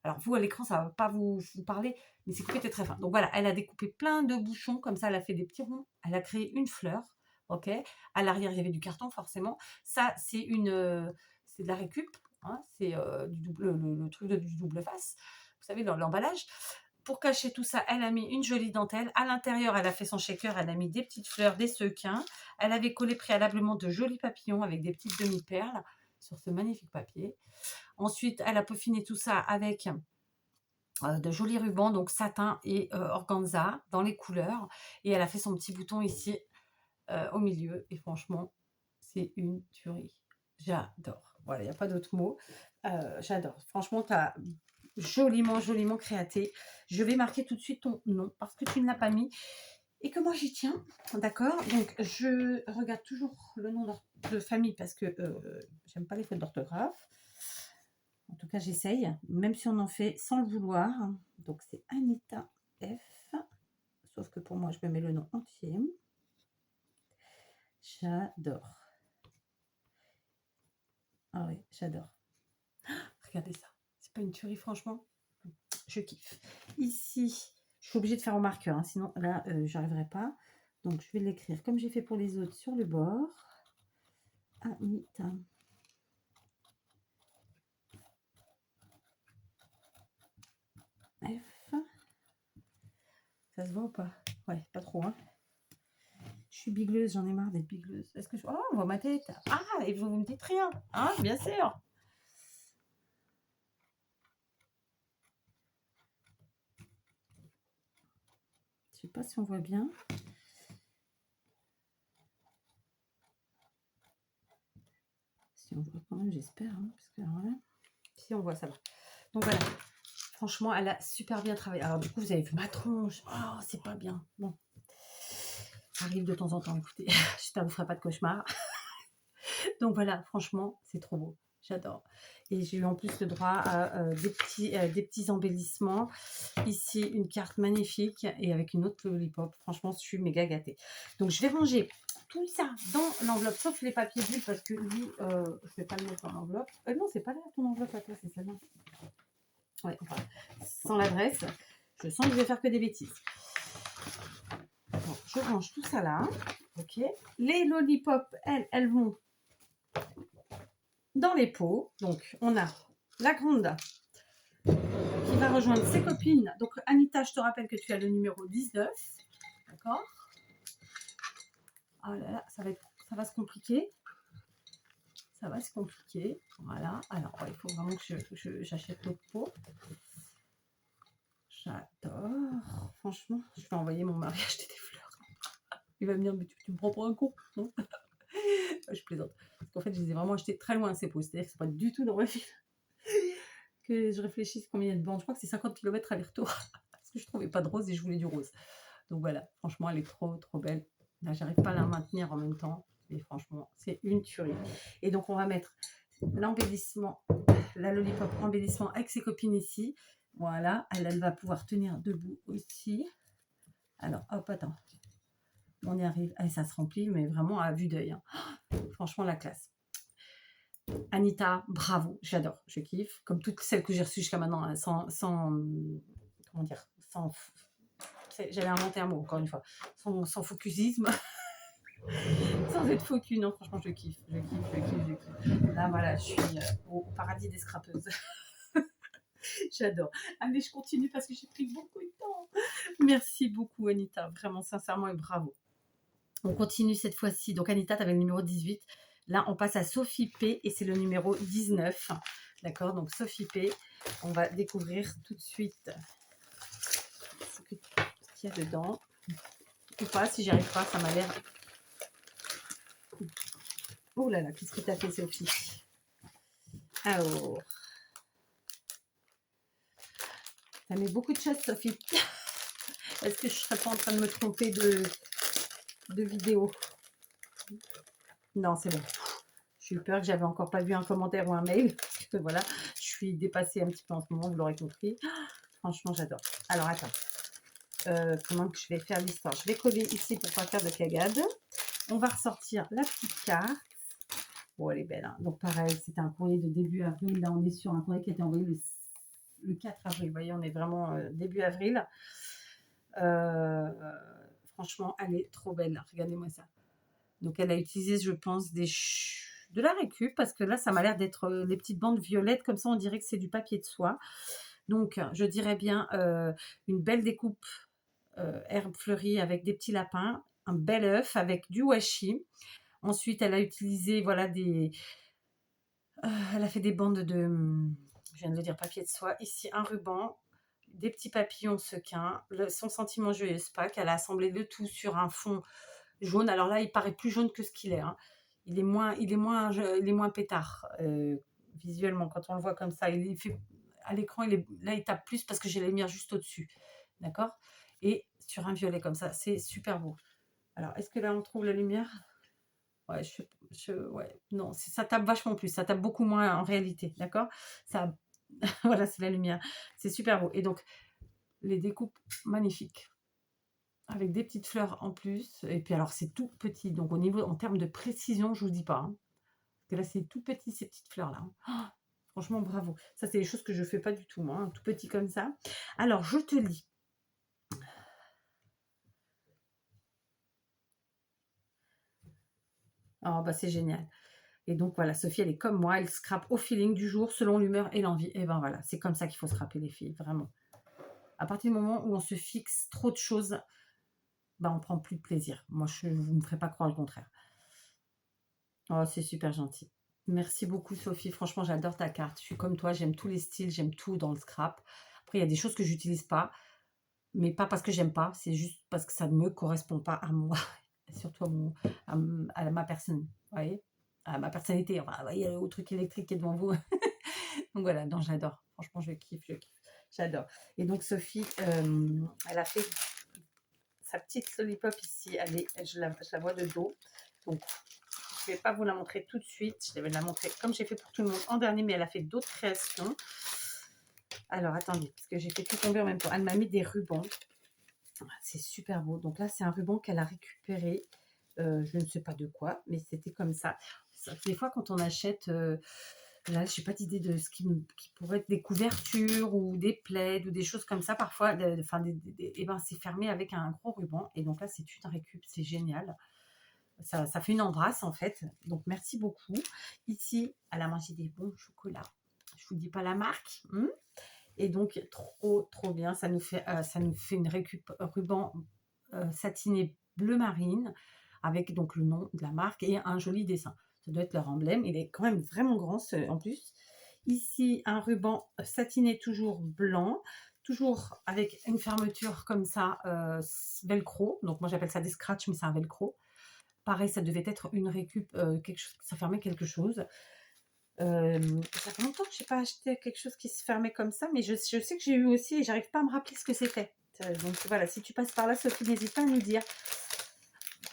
Alors vous, à l'écran, ça ne va pas vous parler, mais c'est coupé très très fin. Donc voilà, elle a découpé plein de bouchons, comme ça, elle a fait des petits ronds. Elle a créé une fleur, ok. À l'arrière, il y avait du carton, forcément. Ça, c'est de la récup, hein, c'est le truc du double face. Vous savez, dans l'emballage. Pour cacher tout ça, elle a mis une jolie dentelle. À l'intérieur, elle a fait son shaker, elle a mis des petites fleurs, des sequins. Elle avait collé préalablement de jolis papillons avec des petites demi-perles sur ce magnifique papier. Ensuite, elle a peaufiné tout ça avec de jolis rubans, donc satin et organza dans les couleurs. Et elle a fait son petit bouton ici au milieu. Et franchement, c'est une tuerie. J'adore. Voilà, il n'y a pas d'autre mot. J'adore. Franchement, tu as joliment, joliment créaté. Je vais marquer tout de suite ton nom parce que tu ne l'as pas mis et que moi j'y tiens. D'accord? Donc, je regarde toujours le nom de famille parce que j'aime pas les fautes d'orthographe. En tout cas, j'essaye, même si on en fait sans le vouloir. Donc, c'est Anita F. Sauf que pour moi, je me mets le nom entier. J'adore. Ah oui, j'adore. Regardez ça. C'est pas une tuerie, franchement. Je kiffe. Ici, je suis obligée de faire au marqueur, hein, sinon là, j'arriverai pas. Donc, je vais l'écrire comme j'ai fait pour les autres sur le bord. Anita. F. Ça se voit ou pas? Ouais, pas trop, hein. Je suis bigleuse, j'en ai marre d'être bigleuse. Est-ce que je... Oh, on voit ma tête. Ah, et vous me dites rien. Hein, bien sûr. Je sais pas si on voit bien. Si on voit quand même, j'espère. Hein, parce que alors là, si on voit, ça va. Donc voilà. Franchement, elle a super bien travaillé. Alors du coup, vous avez vu ma tronche. Oh, c'est pas bien. Bon. Ça arrive de temps en temps, écoutez. J'espère que vous ne ferez pas de cauchemar. Donc voilà, franchement, c'est trop beau. J'adore. Et j'ai eu en plus le droit à des petits embellissements. Ici, une carte magnifique et avec une autre lollipop. Franchement, je suis méga gâtée. Donc, je vais ranger tout ça dans l'enveloppe, sauf les papiers bulles, parce que lui, je ne vais pas le mettre dans l'enveloppe. Non, c'est pas là ton enveloppe à toi, c'est celle-là. Ouais, enfin, sans l'adresse, je sens que je vais faire que des bêtises. Bon, je range tout ça là. Ok. Les lollipops, elles vont dans les pots. Donc, on a la grande qui va rejoindre ses copines. Donc, Anita, je te rappelle que tu as le numéro 19. D'accord. Oh là là, ça va se compliquer. Ça va se compliquer. Voilà. Alors, il faut vraiment que j'achète l'autre pot. J'adore. Franchement, je vais envoyer mon mari acheter des fleurs. Il va me dire, mais tu me prends pour un con, non? Je plaisante. Parce qu'en fait, je les ai vraiment achetés très loin ces pots. C'est-à-dire que c'est pas du tout dans ma ville. Que je réfléchisse combien il y a de bandes. Je crois que c'est 50 km aller-retour. Parce que je trouvais pas de rose et je voulais du rose. Donc voilà, franchement, elle est trop, trop belle. Là, j'arrive pas à la maintenir en même temps. Mais franchement, c'est une tuerie. Et donc, on va mettre l'embellissement, la lollipop embellissement avec ses copines ici. Voilà, elle va pouvoir tenir debout aussi. Alors, hop, attends. On y arrive. Ah, ça se remplit, mais vraiment à vue d'œil. Hein. Franchement, la classe. Anita, bravo, j'adore, je kiffe. Comme toutes celles que j'ai reçues jusqu'à maintenant, hein, comment dire, j'avais inventé un mot, encore une fois, sans focusisme, sans être focus, non, franchement, je kiffe. Là, voilà, je suis au paradis des scrapeuses. J'adore. Allez, je continue parce que j'ai pris beaucoup de temps. Merci beaucoup, Anita, vraiment, sincèrement, et bravo. On continue cette fois-ci. Donc, Anita, tu avais le numéro 18. Là, on passe à Sophie P et c'est le numéro 19. D'accord? Donc, Sophie P, on va découvrir tout de suite ce qu'il y a dedans. Ou pas, si j'y arrive pas, ça m'a l'air... Oh là là, qu'est-ce que tu as fait, Sophie? Alors... Ça met beaucoup de choses, Sophie. Est-ce que je ne serais pas en train de me tromper de vidéo? Non, c'est bon. J'ai eu peur que j'avais encore pas vu un commentaire ou un mail. Parce que voilà, je suis dépassée un petit peu en ce moment, vous l'aurez compris. Franchement, j'adore. Alors, attends. Comment que je vais faire l'histoire? Je vais coller ici pour pas faire de cagade. On va ressortir la petite carte. Bon, elle est belle. Hein. Donc, pareil, c'est un courrier de début avril. Là, on est sur un courrier qui a été envoyé le 4 avril. Vous voyez, on est vraiment début avril. Franchement, elle est trop belle. Regardez-moi ça. Donc, elle a utilisé, je pense, de la récup parce que là, ça m'a l'air d'être les petites bandes violettes. Comme ça, on dirait que c'est du papier de soie. Donc, je dirais bien une belle découpe herbes fleuries avec des petits lapins, un bel œuf avec du washi. Ensuite, elle a utilisé, voilà, elle a fait des bandes je viens de le dire, papier de soie. Ici, un ruban, des petits papillons sequins, son sentiment joyeuse Pâques. Elle a assemblé le tout sur un fond jaune. Alors là, il paraît plus jaune que ce qu'il est. Hein. Il est moins pétard visuellement quand on le voit comme ça. Il fait à l'écran, là, il tape plus parce que j'ai la lumière juste au-dessus. D'accord? Et sur un violet comme ça, c'est super beau. Alors, est-ce que là, on trouve la lumière? Ouais, ouais, non, ça tape vachement plus. Ça tape beaucoup moins en réalité. D'accord? Ça, voilà, c'est la lumière. C'est super beau. Et donc, les découpes magnifiques. Avec des petites fleurs en plus. Et puis, alors, c'est tout petit. Donc, en termes de précision, je ne vous dis pas. Hein. Parce que là, c'est tout petit, ces petites fleurs-là. Hein. Oh, franchement, bravo. Ça, c'est des choses que je ne fais pas du tout, moi. Hein, tout petit comme ça. Alors, je te lis. Oh, bah, c'est génial. Et donc, voilà, Sophie, elle est comme moi. Elle scrape au feeling du jour, selon l'humeur et l'envie. Et ben voilà, c'est comme ça qu'il faut scraper les filles, vraiment. À partir du moment où on se fixe trop de choses, ben, on prend plus de plaisir. Moi, je ne me ferai pas croire le contraire. Oh, c'est super gentil. Merci beaucoup, Sophie. Franchement, j'adore ta carte. Je suis comme toi, j'aime tous les styles, j'aime tout dans le scrap. Après, il y a des choses que j'utilise pas, mais pas parce que j'aime pas, c'est juste parce que ça ne me correspond pas à moi, surtout à ma personne, vous voyez, à ma personnalité. Enfin, vous voyez, au truc électrique qui est devant vous. Donc voilà, non, j'adore. Franchement, je kiffe. J'adore. Et donc, Sophie, elle a fait sa petite lollipop ici. Je la vois de dos. Donc, je ne vais pas vous la montrer tout de suite. Je vais la montrer comme j'ai fait pour tout le monde en dernier, mais elle a fait d'autres créations. Alors, attendez, parce que j'ai fait tout tomber en même temps. Elle m'a mis des rubans. C'est super beau. Donc là, c'est un ruban qu'elle a récupéré je ne sais pas de quoi, mais c'était comme ça. Des fois, quand on achète, là, j'ai pas d'idée de ce qui pourrait être des couvertures ou des plaids ou des choses comme ça parfois, enfin et ben, c'est fermé avec un gros ruban et donc là, c'est une récup, c'est génial. Ça fait une embrasse en fait, donc merci beaucoup. Ici, elle a mangé des bons chocolats. Je vous dis pas la marque, et donc trop bien. Ça nous fait une récup ruban, satiné bleu marine avec donc le nom de la marque et un joli dessin. Ça doit être leur emblème. Il est quand même vraiment grand en plus. Ici, un ruban satiné toujours blanc, toujours avec une fermeture comme ça, velcro. Donc moi j'appelle ça des scratchs, mais c'est un velcro. Pareil, ça devait être une récup, quelque chose, ça fermait quelque chose. Ça fait longtemps que je n'ai pas acheté quelque chose qui se fermait comme ça, mais je sais que j'ai eu aussi et j'arrive pas à me rappeler ce que c'était. Donc voilà, si tu passes par là, Sophie, n'hésite pas à nous dire.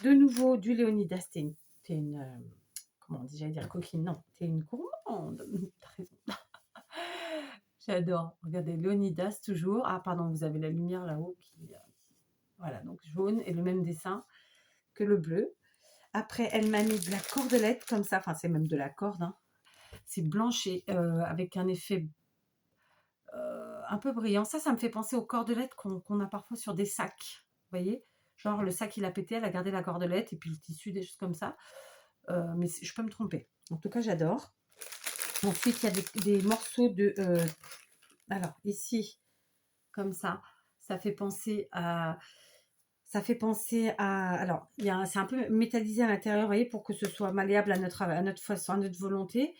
De nouveau, du Léonidas, t'es une comment on dit, j'allais dire coquine, non, t'es une gourmande. T'as raison. J'adore. Regardez, Léonidas toujours. Ah pardon, vous avez la lumière là-haut qui, voilà, donc jaune et le même dessin que le bleu. Après, elle m'a mis de la cordelette comme ça, enfin c'est même de la corde, hein. C'est blanche et avec un effet un peu brillant. Ça me fait penser aux cordelettes qu'on a parfois sur des sacs. Vous voyez? Genre le sac il a pété, elle a gardé la cordelette et puis le tissu, des choses comme ça. Mais je peux me tromper. En tout cas, j'adore. Ensuite, il y a des morceaux de... alors, ici, comme ça fait penser à... Ça fait penser à... Alors, c'est un peu métallisé à l'intérieur, vous voyez, pour que ce soit malléable à notre façon, à notre volonté.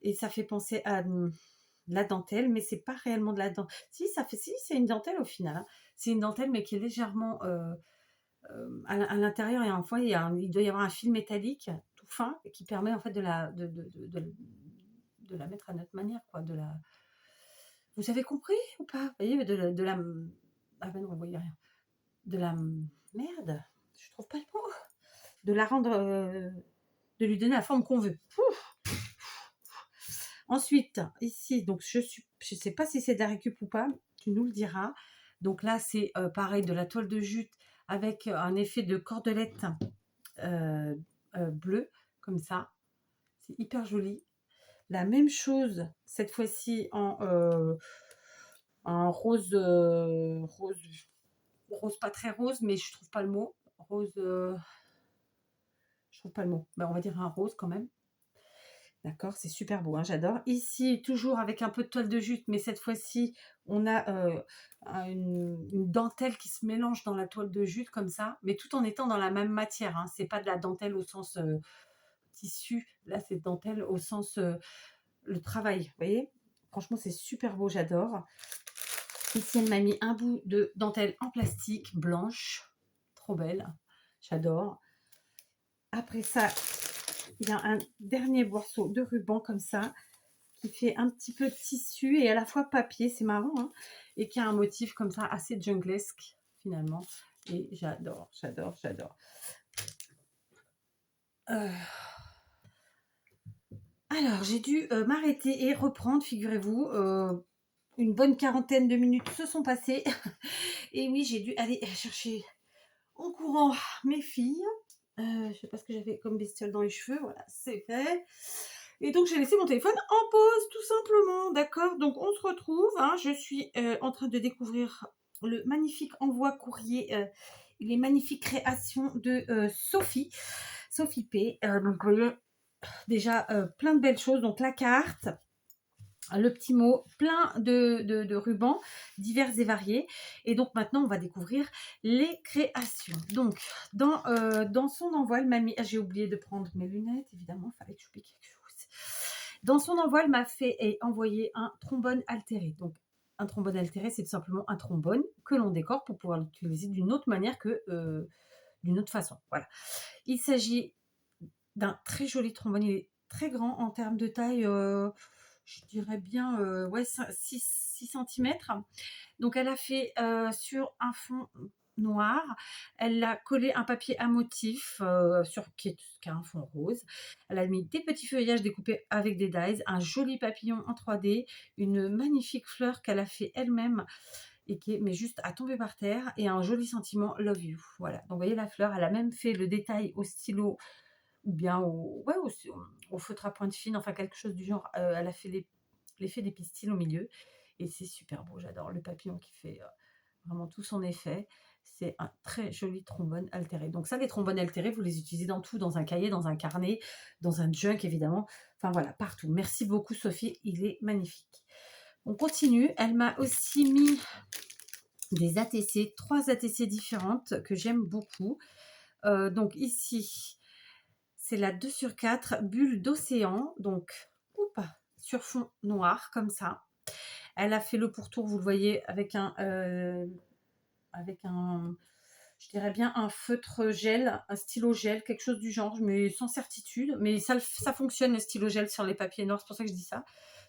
Et ça fait penser à la dentelle, mais c'est pas réellement de la dentelle. Si, c'est une dentelle au final, hein. C'est une dentelle, mais qui est légèrement à l'intérieur. Et fois, il doit y avoir un fil métallique tout fin qui permet en fait de la mettre à notre manière, quoi. Vous avez compris ou pas? Vous voyez, ah ben non, vous voyez rien. De la merde, je trouve pas le mot. De la rendre, de lui donner la forme qu'on veut. Ouf. Ensuite, ici, donc je sais pas si c'est de la récup ou pas, tu nous le diras. Donc là, c'est pareil, de la toile de jute avec un effet de cordelette bleu, comme ça. C'est hyper joli. La même chose, cette fois-ci en rose, rose pas très rose, mais je trouve pas le mot. Rose, je trouve pas le mot. Ben, on va dire un rose quand même. D'accord, c'est super beau, hein, j'adore. Ici, toujours avec un peu de toile de jute, mais cette fois-ci, on a une dentelle qui se mélange dans la toile de jute comme ça, mais tout en étant dans la même matière, hein. C'est pas de la dentelle au sens tissu, là c'est dentelle au sens le travail, vous voyez. Franchement, c'est super beau, j'adore. Ici, elle m'a mis un bout de dentelle en plastique blanche, trop belle, j'adore. Après ça, il y a un dernier morceau de ruban comme ça, qui fait un petit peu tissu et à la fois papier, c'est marrant, hein, et qui a un motif comme ça assez junglesque finalement. Et j'adore, j'adore, j'adore. Alors, j'ai dû m'arrêter et reprendre, figurez-vous. Une bonne quarantaine de minutes se sont passées. Et oui, j'ai dû aller chercher en courant mes filles. Je sais pas ce que j'avais comme bestiole dans les cheveux. Voilà, c'est fait. Et donc, j'ai laissé mon téléphone en pause, tout simplement. D'accord? Donc, on se retrouve, hein. Je suis en train de découvrir le magnifique envoi courrier, les magnifiques créations de Sophie P. Donc, vous voyez, déjà plein de belles choses. Donc, la carte, le petit mot, plein de rubans divers et variés. Et donc maintenant, on va découvrir les créations. Donc, dans son envoi, elle m'a mis... Ah, j'ai oublié de prendre mes lunettes, évidemment, il fallait que j'oublie quelque chose. Dans son envoi, elle m'a fait et envoyé un trombone altéré. Donc, un trombone altéré, c'est tout simplement un trombone que l'on décore pour pouvoir l'utiliser d'une autre manière que d'une autre façon. Voilà. Il s'agit d'un très joli trombone. Il est très grand en termes de taille, je dirais bien ouais, 6 cm. Donc elle a fait sur un fond noir, elle a collé un papier à motif qui a un fond rose. Elle a mis des petits feuillages découpés avec des dies, un joli papillon en 3D, une magnifique fleur qu'elle a fait elle-même et qui est mais juste à tomber par terre et un joli sentiment love you. Voilà. Donc vous voyez la fleur, elle a même fait le détail au stylo ou bien au, ouais, au feutre à pointe fine, enfin quelque chose du genre. Elle a fait l'effet des pistils au milieu et c'est super beau. J'adore le papillon qui fait vraiment tout son effet. C'est un très joli trombone altéré. Donc ça, les trombones altérés, vous les utilisez dans tout, dans un cahier, dans un carnet, dans un junk évidemment. Enfin voilà, partout. Merci beaucoup Sophie, il est magnifique. On continue. Elle m'a aussi mis des ATC, 3 ATC différentes que j'aime beaucoup. Donc ici, c'est la 2/4 bulle d'océan. Donc, sur fond noir, comme ça. Elle a fait le pourtour, vous le voyez, avec un, je dirais bien un feutre gel, un stylo gel, quelque chose du genre, mais sans certitude. Mais ça fonctionne le stylo gel sur les papiers noirs, c'est pour ça que je dis ça.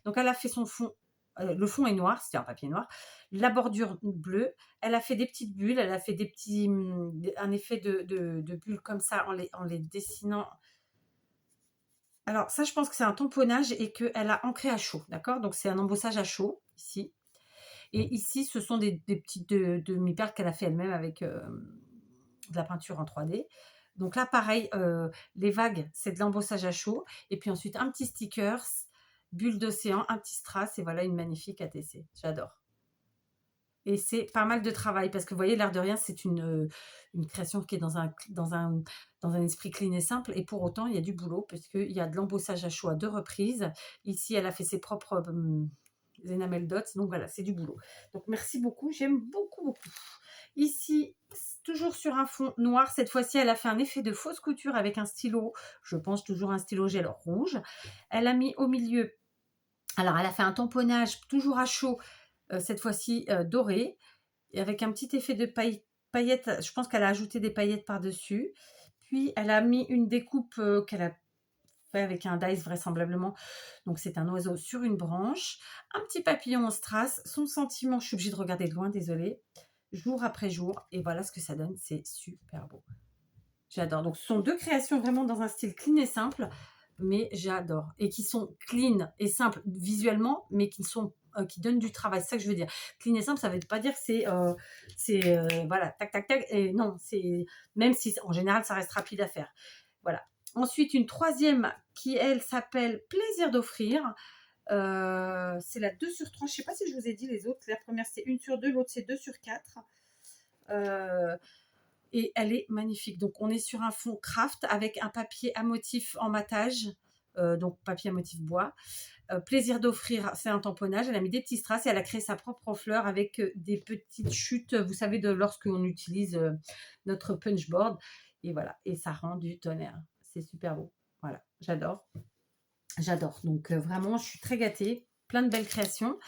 Donc elle a fait son fond, le fond est noir, c'était un papier noir, la bordure bleue. Elle a fait des petites bulles, elle a fait un effet de bulles comme ça en les dessinant. Alors ça, je pense que c'est un tamponnage et qu'elle a ancré à chaud, d'accord? Donc c'est un embossage à chaud, ici. Et ici, ce sont des petites demi-perles qu'elle a fait elle-même avec de la peinture en 3D. Donc là, pareil, les vagues, c'est de l'embossage à chaud. Et puis ensuite, un petit stickers, bulle d'océan, un petit strass. Et voilà une magnifique ATC. J'adore. Et c'est pas mal de travail parce que vous voyez, l'air de rien, c'est une création qui est dans un esprit clean et simple. Et pour autant, il y a du boulot parce qu'il y a de l'embossage à chaud à 2 reprises. Ici, elle a fait ses propres enamel dots. Donc voilà, c'est du boulot. Donc merci beaucoup, j'aime beaucoup, beaucoup. Ici, toujours sur un fond noir, cette fois-ci, elle a fait un effet de fausse couture avec un stylo, je pense toujours un stylo gel rouge. Elle a mis au milieu, alors elle a fait un tamponnage toujours à chaud, cette fois-ci doré, et avec un petit effet de paillettes, je pense qu'elle a ajouté des paillettes par-dessus. Puis elle a mis une découpe qu'elle a fait avec un dice vraisemblablement. Donc c'est un oiseau sur une branche, un petit papillon en strass, son sentiment, je suis obligée de regarder de loin, désolée, jour après jour, et voilà ce que ça donne, c'est super beau. J'adore. Donc ce sont 2 créations vraiment dans un style clean et simple, mais j'adore. Et qui sont clean et simples visuellement, mais qui donnent du travail. C'est ça que je veux dire. Clean et simple, ça ne veut pas dire que voilà, tac, tac, tac. Et non, même si en général, ça reste rapide à faire. Voilà. Ensuite, une troisième qui, elle, s'appelle Plaisir d'offrir. C'est la 2/3. Je ne sais pas si je vous ai dit les autres. La première, c'est 1/2. L'autre, c'est 2/4. Et elle est magnifique. Donc, on est sur un fond craft avec un papier à motif en matage. Donc, papier à motif bois. Plaisir d'offrir, c'est un tamponnage. Elle a mis des petits strass et elle a créé sa propre fleur avec des petites chutes, vous savez, de lorsqu'on utilise notre punchboard. Et voilà, et ça rend du tonnerre. C'est super beau. Voilà, j'adore. J'adore. Donc vraiment, je suis très gâtée. Plein de belles créations.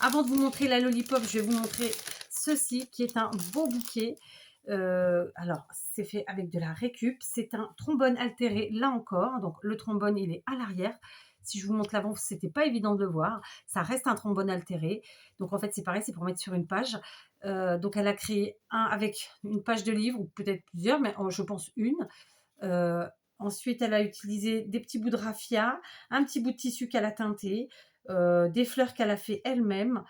Avant de vous montrer la lollipop, je vais vous montrer ceci qui est un beau bouquet. Alors, c'est fait avec de la récup. C'est un trombone altéré, là encore. Donc, le trombone, il est à l'arrière. Si je vous montre l'avant, c'était pas évident de le voir. Ça reste un trombone altéré. Donc, en fait, c'est pareil, c'est pour mettre sur une page. Donc, elle a créé un avec une page de livre, ou peut-être plusieurs, mais je pense une. Ensuite, elle a utilisé des petits bouts de raffia, un petit bout de tissu qu'elle a teinté, des fleurs qu'elle a fait elle-même,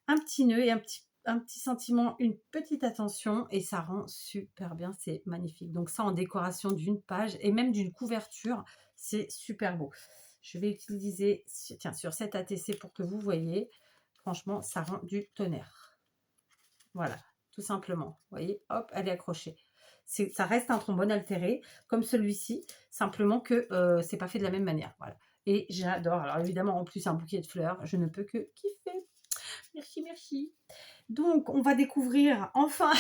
un petit nœud et un petit sentiment, une petite attention, et ça rend super bien, c'est magnifique. Donc ça en décoration d'une page et même d'une couverture, c'est super beau. Je vais utiliser, tiens, sur cette ATC pour que vous voyez, franchement, ça rend du tonnerre. Voilà, tout simplement. Vous voyez, hop, elle est accrochée. Ça reste un trombone altéré, comme celui-ci, simplement que c'est pas fait de la même manière. Voilà. Et j'adore. Alors évidemment, en plus, un bouquet de fleurs, je ne peux que kiffer. Merci, merci. Donc, on va découvrir enfin,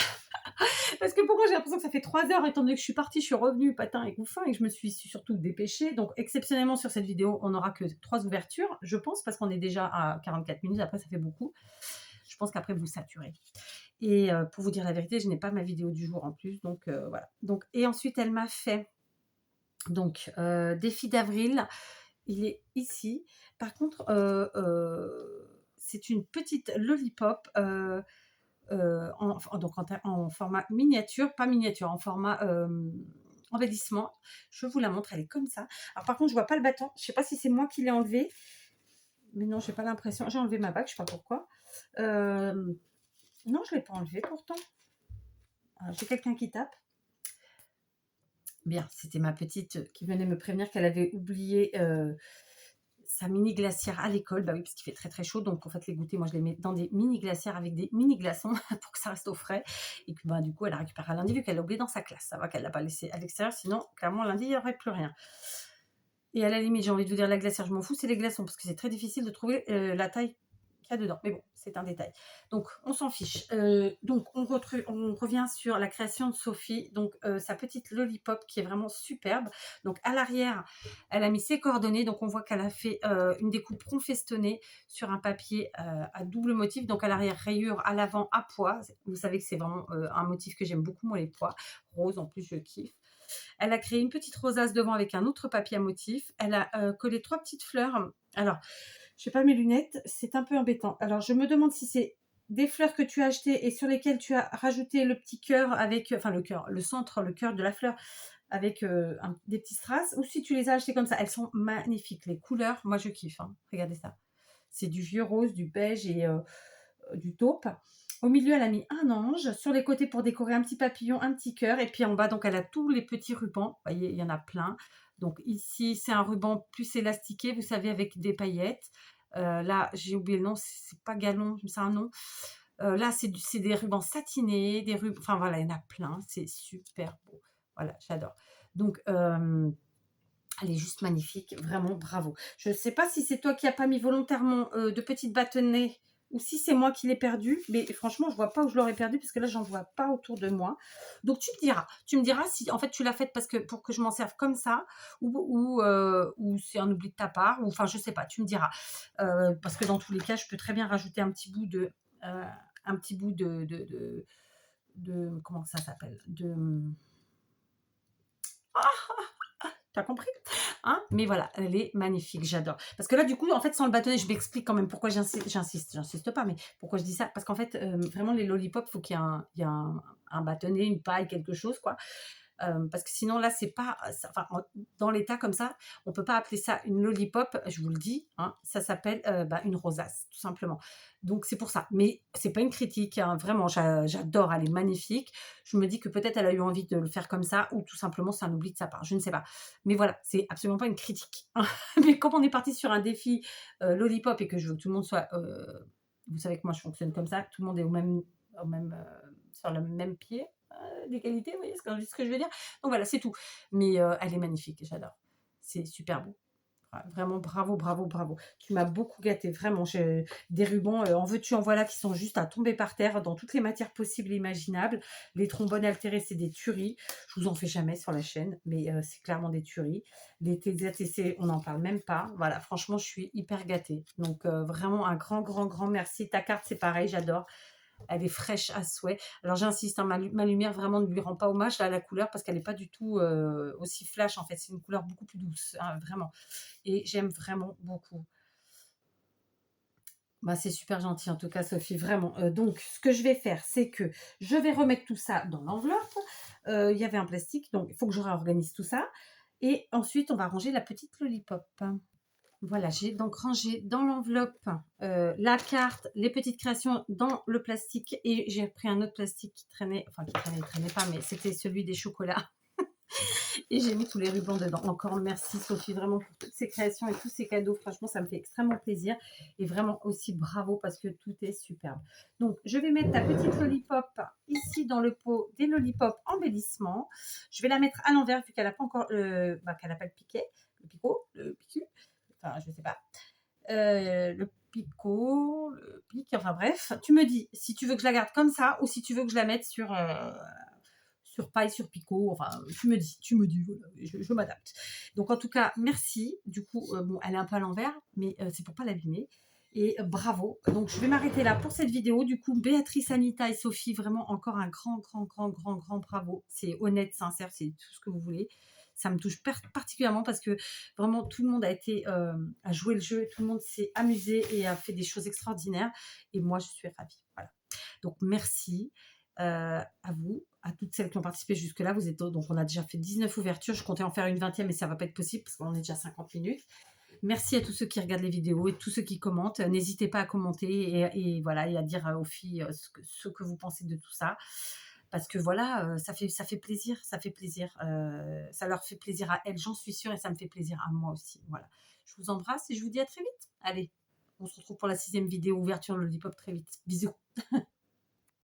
parce que pourquoi j'ai l'impression que ça fait 3 heures, étant donné que je suis partie, je suis revenue patin et couffin, et que je me suis surtout dépêchée. Donc, exceptionnellement, sur cette vidéo, on n'aura que 3 ouvertures, je pense, parce qu'on est déjà à 44 minutes, après ça fait beaucoup. Je pense qu'après, vous saturez. Et pour vous dire la vérité, je n'ai pas ma vidéo du jour en plus, donc voilà. Donc, et ensuite, elle m'a fait donc défi d'avril. Il est ici. Par contre, c'est une petite lollipop donc en format miniature, pas miniature, en format embellissement. Je vous la montre, elle est comme ça. Alors par contre, je vois pas le bâton. Je sais pas si c'est moi qui l'ai enlevé, mais non, j'ai pas l'impression. J'ai enlevé ma bague, je sais pas pourquoi. Non, je ne l'ai pas enlevé pourtant. Ah, j'ai quelqu'un qui tape. Bien, c'était ma petite qui venait me prévenir qu'elle avait oublié sa mini glacière à l'école. Bah oui, parce qu'il fait très très chaud. Donc en fait, les goûters, moi je les mets dans des mini glacières avec des mini glaçons pour que ça reste au frais. Et que bah, du coup, elle la récupérera lundi vu qu'elle l'a oublié dans sa classe. Ça va qu'elle ne l'a pas laissé à l'extérieur. Sinon, clairement, lundi, il n'y aurait plus rien. Et à la limite, j'ai envie de vous dire la glacière, je m'en fous, c'est les glaçons parce que c'est très difficile de trouver la taille qu'il y a dedans. Mais bon, c'est un détail. Donc, on s'en fiche. Donc, on revient sur la création de Sophie. Donc, sa petite lollipop qui est vraiment superbe. Donc, à l'arrière, elle a mis ses coordonnées. Donc, on voit qu'elle a fait une découpe ronfestonnée sur un papier à double motif. Donc, à l'arrière, rayure, à l'avant, à pois. Vous savez que c'est vraiment un motif que j'aime beaucoup, moi, les pois. Rose, en plus, je kiffe. Elle a créé une petite rosace devant avec un autre papier à motif. Elle a collé 3 petites fleurs. Alors, je n'ai pas mes lunettes, c'est un peu embêtant. Alors, je me demande si c'est des fleurs que tu as achetées et sur lesquelles tu as rajouté le petit cœur avec, enfin le cœur, le centre, le cœur de la fleur avec des petits strass, ou si tu les as achetées comme ça. Elles sont magnifiques, les couleurs, moi je kiffe. Hein. Regardez ça. C'est du vieux rose, du beige et du taupe. Au milieu, elle a mis un ange. Sur les côtés, pour décorer un petit papillon, un petit cœur. Et puis en bas, donc elle a tous les petits rubans. Vous voyez, il y en a plein. Donc ici, c'est un ruban plus élastiqué, vous savez, avec des paillettes. Là, j'ai oublié le nom, c'est pas galon, c'est un nom. Là, c'est des rubans satinés, des rubans. Enfin voilà, il y en a plein. C'est super beau. Voilà, j'adore. Donc, elle est juste magnifique, vraiment bravo. Je ne sais pas si c'est toi qui n'as pas mis volontairement de petites bâtonnets ou si c'est moi qui l'ai perdu, mais franchement, je ne vois pas où je l'aurais perdu parce que là, j'en vois pas autour de moi. Donc, tu me diras si en fait tu l'as faite parce que pour que je m'en serve comme ça ou c'est un oubli de ta part, ou enfin, je sais pas, tu me diras. Parce que dans tous les cas, je peux très bien rajouter un petit bout de comment ça s'appelle t'as compris, hein? Mais voilà, elle est magnifique, j'adore. Parce que là, du coup, en fait, sans le bâtonnet, je m'explique quand même pourquoi j'insiste pas, mais pourquoi je dis ça. Parce qu'en fait, vraiment, les lollipops, il faut qu'il y ait un bâtonnet, une paille, quelque chose, quoi. Parce que sinon, là, c'est pas. Enfin, dans l'état comme ça, on peut pas appeler ça une lollipop, je vous le dis. Hein, ça s'appelle une rosace, tout simplement. Donc, c'est pour ça. Mais c'est pas une critique. Hein, vraiment, j'adore. Elle est magnifique. Je me dis que peut-être elle a eu envie de le faire comme ça, ou tout simplement, c'est un oubli de sa part. Je ne sais pas. Mais voilà, c'est absolument pas une critique. Hein. Mais comme on est parti sur un défi lollipop et que je veux que tout le monde soit. Vous savez que moi, je fonctionne comme ça. Tout le monde est sur le même pied d'égalité, vous voyez ce que je veux dire. Donc voilà, c'est tout. Mais elle est magnifique, j'adore. C'est super beau. Vraiment, bravo, bravo, bravo. Tu m'as beaucoup gâté, vraiment. Des rubans, en veux-tu, en voilà, qui sont juste à tomber par terre dans toutes les matières possibles et imaginables. Les trombones altérés, c'est des tueries. Je vous en fais jamais sur la chaîne, mais c'est clairement des tueries. Les TZTC, on n'en parle même pas. Voilà, franchement, je suis hyper gâtée. Donc, vraiment, un grand, grand, grand merci. Ta carte, c'est pareil, j'adore. Elle est fraîche à souhait. Alors j'insiste, hein, ma lumière vraiment ne lui rend pas hommage à la couleur parce qu'elle n'est pas du tout aussi flash en fait. C'est une couleur beaucoup plus douce, hein, vraiment. Et j'aime vraiment beaucoup. Bah, c'est super gentil en tout cas Sophie, vraiment. Donc ce que je vais faire, c'est que je vais remettre tout ça dans l'enveloppe. Il y avait un plastique, donc il faut que je réorganise tout ça. Et ensuite, on va ranger la petite lollipop. Voilà, j'ai donc rangé dans l'enveloppe la carte, les petites créations dans le plastique et j'ai pris un autre plastique qui traînait, enfin qui traînait, il traînait pas, mais c'était celui des chocolats et j'ai mis tous les rubans dedans. Encore merci Sophie, vraiment pour toutes ces créations et tous ces cadeaux. Franchement, ça me fait extrêmement plaisir et vraiment aussi bravo parce que tout est superbe. Donc, je vais mettre ta petite lollipop ici dans le pot des lollipops embellissement. Je vais la mettre à l'envers vu qu'elle n'a pas encore, qu'elle n'a pas le piquet, le picot, le picu. Enfin, je sais pas. Le picot, le pic, enfin bref. Tu me dis si tu veux que je la garde comme ça ou si tu veux que je la mette sur paille, sur picot. Enfin, tu me dis, voilà, je m'adapte. Donc en tout cas, merci. Du coup, bon, elle est un peu à l'envers, mais c'est pour pas l'abîmer. Et bravo. Donc je vais m'arrêter là pour cette vidéo. Du coup, Béatrice, Anita et Sophie, vraiment encore un grand, grand, grand, grand, grand bravo. C'est honnête, sincère, c'est tout ce que vous voulez. Ça me touche particulièrement parce que vraiment tout le monde a joué le jeu, tout le monde s'est amusé et a fait des choses extraordinaires. Et moi, je suis ravie. Voilà. Donc merci à vous, à toutes celles qui ont participé jusque-là. Donc on a déjà fait 19 ouvertures. Je comptais en faire une 20e, mais ça ne va pas être possible parce qu'on est déjà à 50 minutes. Merci à tous ceux qui regardent les vidéos et tous ceux qui commentent. N'hésitez pas à commenter et voilà et à dire, aux filles, ce que vous pensez de tout ça. Parce que voilà, ça fait plaisir, ça fait plaisir. Ça leur fait plaisir à elles, j'en suis sûre et ça me fait plaisir à moi aussi. Voilà. Je vous embrasse et je vous dis à très vite. Allez, on se retrouve pour la 6e vidéo ouverture Lollipop très vite. Bisous.